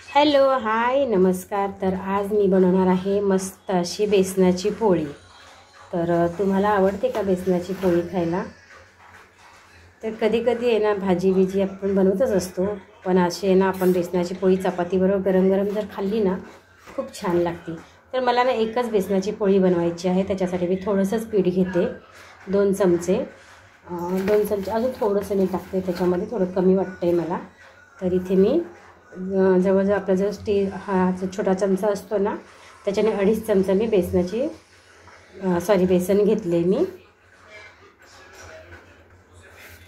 Hello hi नमस्कार। तर आज मी बनवणार आहे मस्त अशी बेसनाची पोळी। तर तुम्हाला आवडते का बेसनाची पोळी खायला? तर कधी कधी आहे ना भाजी बिजी आपण बनवतच असतो, पण अशी आहे ना आपण बेसनाची पोळी चपातीबरोबर गरम गरम जर खाल्ली ना खूप छान लागते। तर मला ना एकच बेसनाची पोळी बनवायची आहे। त्याच्यासाठी मी थोडंसंच पीठ घेते, 2 चमचे अजून थोडंसं मी टाकते त्याच्यामध्ये, थोडं कमी वाटतंय मला। तर इथे मी जवळजवळ आपला जो हा छोटा चमचा असतो ना त्याच्याने 2.5 चमचा मी बेसन घेतले मी।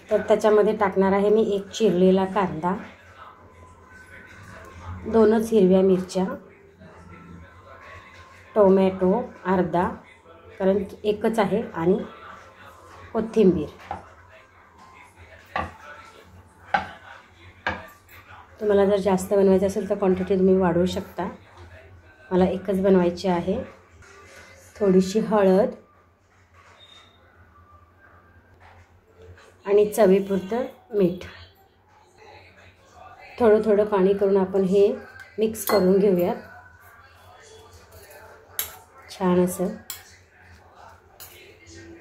तर त्याच्यामध्ये टाकणार आहे मी 1 चिरलेला कांदा, 2च हिरव्या मिरच्या, टोमॅटो अर्धा कारण एकच आहे, आणि कोथिंबीर। तुम्हाला जर जास्त बनवायचं असेल तर क्वांटिटी तुम्ही वाढवू शकता, मला एकच बनवायची आहे। थोडीशी हळद आणि चवीपुरतं मीठ। थोडं थोडं पाणी करून आपण हे मिक्स करून घेऊयात छान असं।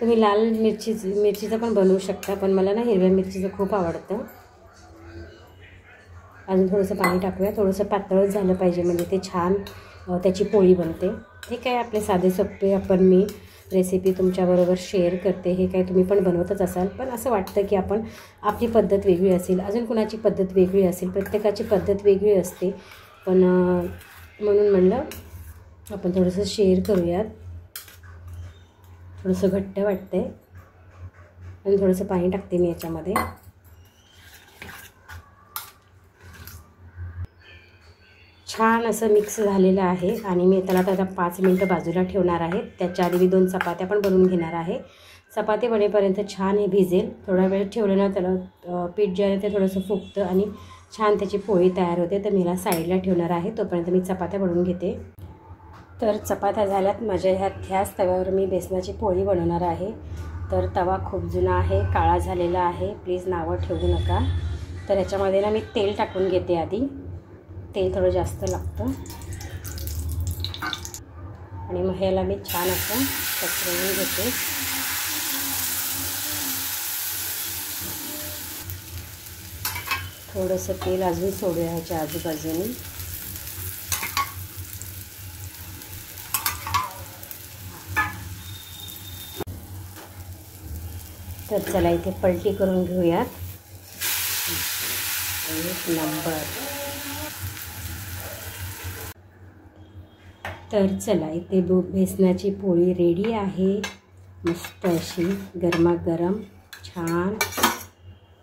तुम्ही लाल मिरचीचं पण बनवू शकता, पण मला ना हिरव्या मिरचीचं खूप आवडतं। अजून थोडंसं पाणी टाकूया, थोडंसं पातळच झालं पाहिजे म्हणजे ते छान त्याची पोळी बनते। हे काय आपले साधे सोपे आपण मी रेसिपी तुमच्याबरोबर शेअर करते, हे काय तुम्ही पण बनवतच असाल, पण असं वाटतं की आपण आपली पद्धत वेगळी असेल, अजून कुणाची पद्धत वेगळी असेल, प्रत्येकाची पद्धत वेगळी असते, पण म्हणून म्हणलं आपण थोडंसं शेअर करूयात। थोडंसं घट्ट वाटतंय आणि थोडंसं पाणी टाकते मी याच्यामध्ये। छान असं मिक्स झालेलं आहे आणि मी त्याला आता 5 मिनिटं बाजूला ठेवणार आहे। त्याच्या आधी मी 2 चपात्या पण बनवून घेणार आहे। चपाती बनेपर्यंत छान हे भिजेल, थोडा वेळ ठेवलं ना त्याला पीठ जे आहे ते थोडंसं फुगतं आणि छान त्याची पोळी तयार होते। तर मी याला साईडला ठेवणार आहे, तोपर्यंत मी चपात्या बनवून घेते। तर चपात्या झाल्यात माझ्या ह्याच तव्यावर मी बेसनाची पोळी बनवणार आहे। तर तवा खूप जुना आहे, काळा झालेला आहे, प्लीज नावं ठेवू नका। तर याच्यामध्ये ना मी तेल टाकून घेते आधी, तेल थोडं जास्त लागतं आणि मग ह्याला मी छान असं पसरवून घेते। थोडंसं तेल अजून सोडूया ह्याच्या आजूबाजूने। तर चला इथे पलटी करून घेऊयात। एक नंबर। तर चला इथे बेसनाची पोळी रेडी आहे, मस्त अशी गरमागरम छान,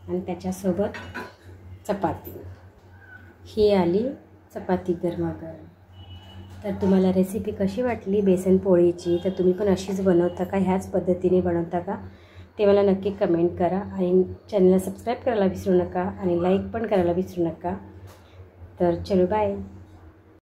आणि त्याच्यासोबत चपाती। ही आली चपाती गरमागरम। तर तुम्हाला रेसिपी कशी वाटली बेसन पोळीची? तर तुम्ही पण अशीच बनवता का, ह्याच पद्धतीने बनवता का, ते मला नक्की कमेंट करा। आणि चॅनलला सबस्क्राईब करायला विसरू नका आणि लाईक पण करायला विसरू नका। तर चलो बाय।